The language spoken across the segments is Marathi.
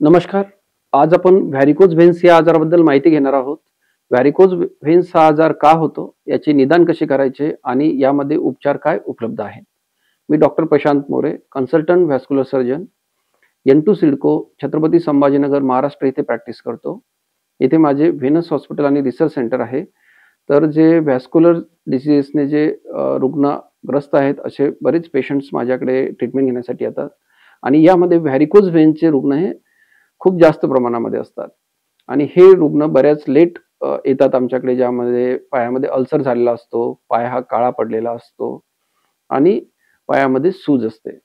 नमस्कार. आज आपण व्हॅरिकोज व्हेन्स या आजाराबद्दल माहिती घेणार आहोत. व्हॅरिकोज व्हेन्स हा आजार का होतो, याचे निदान कसे करायचे आणि यामध्ये उपचार काय उपलब्ध आहेत. मी doctor Prashant More, consultant vascular surgeon, N2 CIDCO, Chhatrapati Sambhajinagar, Maharashtra येथे प्रॅक्टिस करतो. येथे माझे व्हेनस हॉस्पिटल आणि रिसर्च सेंटर आहे. तर जे व्हॅस्क्युलर डिसीजेसने जे रुग्ण ग्रस्त आहेत, असे बरेच पेशंट्स माझ्याकडे ट्रीटमेंट घेण्यासाठी येतात आणि यामध्ये व्हॅरिकोज व्हेन्सचे रुग्ण हे खूप जास्त प्रमाणामध्ये असतात आणि हे रुग्ण बऱ्याच लेट येतात आमच्याकडे, ज्यामध्ये पायामध्ये अल्सर झालेला असतो, पाय हा काळा पडलेला असतो आणि पायामध्ये सूज असते.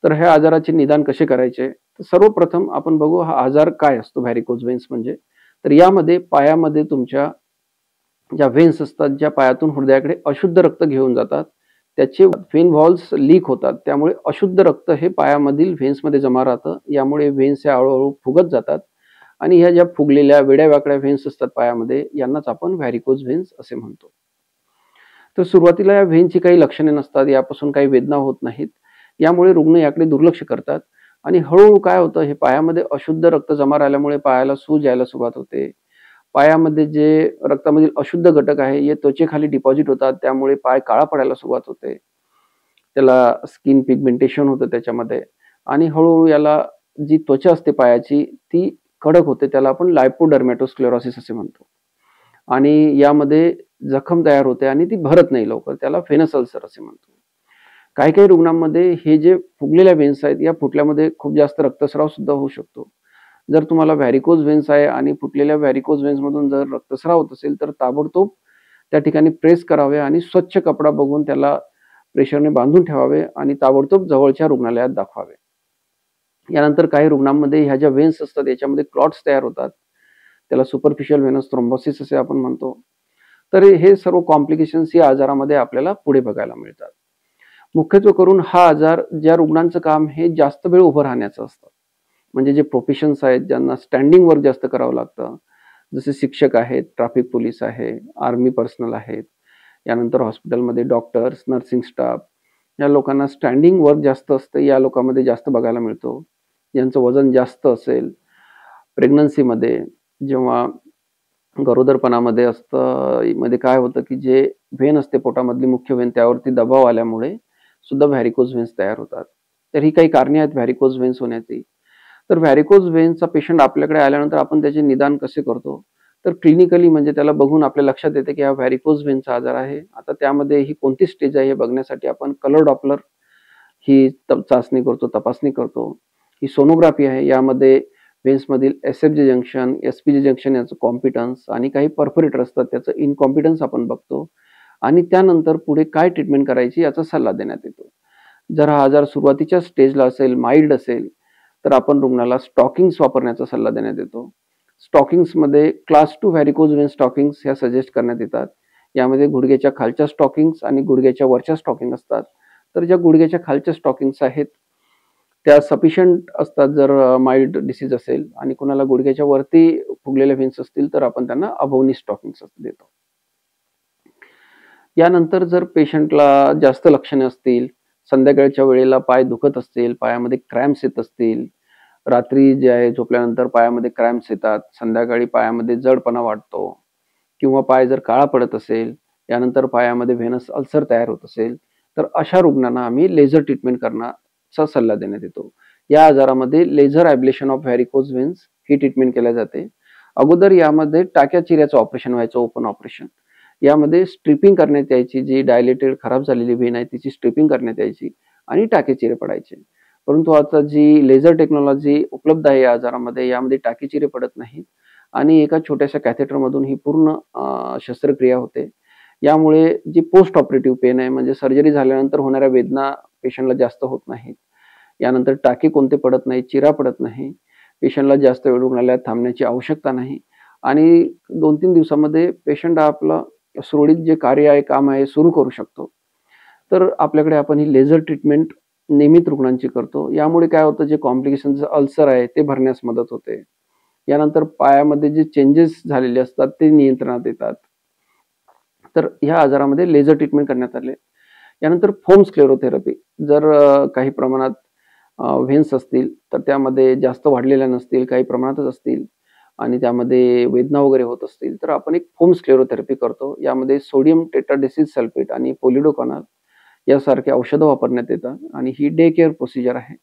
तर ह्या आजाराचे निदान कसे करायचे? तर सर्वप्रथम आपण बघू हा आजार काय असतो व्हॅरिकोज व्हेन्स म्हणजे. तर यामध्ये पायामध्ये तुमच्या ज्या व्हेन्स असतात, ज्या पायातून हृदयाकडे अशुद्ध रक्त घेऊन जातात, त्याचे व्हेन व्हॉल्व्स लीक होतात. त्यामुळे अशुद्ध रक्त हे पायामधील व्हेन्समध्ये जमा राहतं. यामुळे व्हेन्स या हळूहळू फुगत जातात आणि ह्या ज्या फुगलेल्या वेड्या-वाकड्या व्हेन्स असतात पायामध्ये, यांनाच आपण व्हॅरिकोज व्हेन्स असे म्हणतो. तर सुरुवातीला या व्हेनची काही लक्षणे नसतात, यापासून काही वेदना होत नाहीत. यामुळे रुग्ण याकडे दुर्लक्ष करतात आणि हळूहळू काय होतं, हे पायामध्ये अशुद्ध रक्त जमा राहिल्यामुळे पायाला सूज यायला सुरुवात होते. पायामध्ये जे रक्तामधील अशुद्ध घटक आहे, हे त्वचेखाली डिपॉझिट होतात. त्यामुळे पाय काळा पडायला सुरुवात होते. त्याला स्किन पिगमेंटेशन होतं त्याच्यामध्ये आणि हळूहळू याला जी त्वचा असते पायाची, ती कडक होते. त्याला आपण लायपोडर्मॅटोस्क्लेरोसिस असे म्हणतो आणि यामध्ये जखम तयार होते आणि ती भरत नाही लवकर. त्याला व्हेनस अल्सर असे म्हणतो. काही-काही रुग्णांमध्ये हे जे फुगलेल्या व्हेन्स आहेत, या फुटल्यामध्ये खूप जास्त रक्तस्राव सुद्धा होऊ शकतो. जर तुम्हाला व्हॅरिकोज व्हेन्स आहे आणि फुटलेल्या व्हॅरिकोज व्हेन्समधून जर रक्तस्राव होत असेल, तर ताबडतोब त्या ठिकाणी प्रेस करावे आणि स्वच्छ कपडा बघून त्याला प्रेशरने बांधून ठेवावे आणि ताबडतोब जवळच्या रुग्णालयात दाखवावे. यानंतर काही रुग्णांमध्ये ह्या ज्या व्हेन्स असतात, याच्यामध्ये क्लॉट्स तयार होतात. त्याला सुपरफिशियल व्हेनस थ्रोम्बोसिस असे आपण म्हणतो. तर हे सर्व कॉम्प्लिकेशन्स या आजारामध्ये आपल्याला पुढे बघायला मिळतात. मुख्यत्वे करून हा आजार ज्या रुग्णांचं काम हे जास्त वेळ उभं राहण्याचं असतं, म्हणजे जे प्रोफेशन्स आहेत, ज्यांना स्टँडिंग वर्क जास्त करावं लागतं, जसे शिक्षक आहेत, ट्रॅफिक पोलीस आहे, आर्मी पर्सनल आहेत, यानंतर हॉस्पिटलमध्ये डॉक्टर्स, नर्सिंग स्टाफ, या लोकांना स्टँडिंग वर्क जास्त असतं, या लोकांमध्ये जास्त बघायला मिळतो. ज्यांचं वजन जास्त असेल, प्रेग्नन्सीमध्ये जेव्हा गरोदरपणामध्ये असतं, मध्ये काय होतं की जे व्हेन असते पोटामधली मुख्य व्हेन, त्यावरती दबाव आल्यामुळे सुद्धा व्हॅरिकोज व्हेन्स तयार होतात. तर ही काही कारणे आहेत व्हॅरिकोज व्हेन्स होण्याची. तर व्हॅरिकोज व्हेन्सचा पेशंट आपल्याकडे आल्यानंतर आपण त्याचे निदान कसे करतो? तर क्लिनिकली म्हणजे त्याला बघून आपल्या लक्षात येते की हा व्हॅरिकोज व्हेन्सचा आजार आहे. आता त्यामध्ये ही कोणती स्टेज आहे हे बघण्यासाठी आपण कलर डॉपलर ही चाचणी करतो, तपासणी करतो. ही सोनोग्राफी आहे. यामध्ये व्हेन्समधील एस-एफ-जे जंक्शन, एस-पी-जे जंक्शन याचं कॉम्पिटन्स आणि काही परफोरेटर असतात त्याचं इनकॉम्पिटन्स आपण बघतो आणि त्यानंतर पुढे काय ट्रीटमेंट करायची याचा सल्ला देण्यात येतो. जर हा आजार सुरुवातीच्या स्टेजला असेल, माईल्ड असेल, तर आपण रुग्णाला स्टॉकिंग्स वापरण्याचा सल्ला देण्यात येतो. स्टॉकिंग्समध्ये क्लास 2 व्हॅरिकोज व्हेन स्टॉकिंग्स ह्या सजेस्ट करण्यात येतात. यामध्ये गुडघ्याच्या खालच्या स्टॉकिंग्स आणि गुडघ्याच्या वरच्या स्टॉकिंग असतात. तर ज्या गुडघ्याच्या खालच्या स्टॉकिंग्स आहेत, त्या सफिशियंट असतात जर माईल्ड डिसीज असेल आणि कुणाला गुडघ्याच्या वरती फुगलेल्या व्हेन्स असतील, तर आपण त्यांना अबोव स्टॉकिंग्स देतो. यानंतर जर पेशंटला जास्त लक्षणे असतील, संध्याकाळच्या वेळेला पाय दुखत असतील, पायामध्ये क्रॅम्प्स येत असतील, रात्री जे आहे झोपल्यानंतर पायामध्ये क्रॅम्प्स येतात, संध्याकाळी पायामध्ये जडपणा वाटतो किंवा पाय जर काळा पडत असेल, यानंतर पायामध्ये व्हेनस अल्सर तयार होत असेल, तर अशा रुग्णांना आम्ही लेझर ट्रीटमेंट करण्याचा सल्ला देण्यात येतो. या आजारामध्ये laser ablation of varicose veins ही ट्रीटमेंट केली जाते. अगोदर यामध्ये टाक्या चिऱ्याचं ऑपरेशन व्हायचं, ओपन ऑपरेशन. यामध्ये स्ट्रिपिंग करण्यात यायची, जी डायलेटेड खराब झालेली व्हेन आहे तिची स्ट्रिपिंग करण्यात यायची आणि टाके चिरे पडायचे. परंतु आता जी लेझर टेक्नॉलॉजी उपलब्ध आहे या आजारामध्ये, यामध्ये टाके चिरे पडत नाहीत आणि एका छोट्याशा कॅथेटरमधून ही पूर्ण शस्त्रक्रिया होते. यामुळे जी पोस्ट ऑपरेटिव्ह पेन आहे, म्हणजे सर्जरी झाल्यानंतर होणाऱ्या वेदना पेशंटला जास्त होत नाहीत. यानंतर टाके कोणते पडत नाही, चिरा पडत नाही. पेशंटला जास्त वेळ रुग्णालयात थांबण्याची आवश्यकता नाही आणि 2-3 दिवसामध्ये पेशंट आपला सुरळीत जे कार्य आहे, काम आहे सुरू करू शकतो. तर आपल्याकडे आपण ही लेझर ट्रीटमेंट नियमित रुग्णांची करतो. यामुळे काय होतं, जे कॉम्प्लिकेशन्स अल्सर आहे ते भरण्यास मदत होते. यानंतर पायामध्ये जे चेंजेस झालेले असतात ते नियंत्रणात येतात. तर ह्या आजारामध्ये लेझर ट्रीटमेंट करण्यात आले. यानंतर फोम स्क्लेरोथेरपी जर काही प्रमाणात व्हेन्स असतील तर त्यामध्ये जास्त वाढलेल्या नसतील, काही प्रमाणातच असतील आणि त्यामध्ये वेदना वगैरे होत असतील, तर आपण एक फोम स्क्लेरोथेरपी करतो. यामध्ये सोडियम टेट्राडेसिल सल्फेट आणि पॉलिडोकॉनाल यासारखी औषधं वापरण्यात येतात आणि ही डे केअर प्रोसिजर आहे.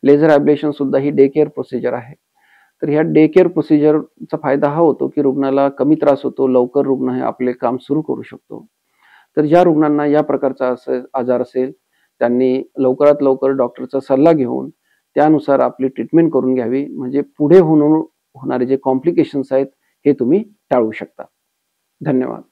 लेझर ॲब्लेशन सुद्धा ही डे केअर प्रोसिजर आहे. तर ह्या डे केअर प्रोसिजरचा फायदा हा होतो, की रुग्णाला कमी त्रास होतो, लवकर रुग्ण हे आपले काम सुरू करू शकतो. तर ज्या रुग्णांना या प्रकारचा आजार असेल, त्यांनी लवकरात लवकर डॉक्टरचा सल्ला घेऊन त्यानुसार आपली ट्रीटमेंट करून घ्यावी. म्हणजे पुढे होणारे जे कॉम्प्लिकेशन्स आहेत, हे तुम्ही टाळू शकता. धन्यवाद.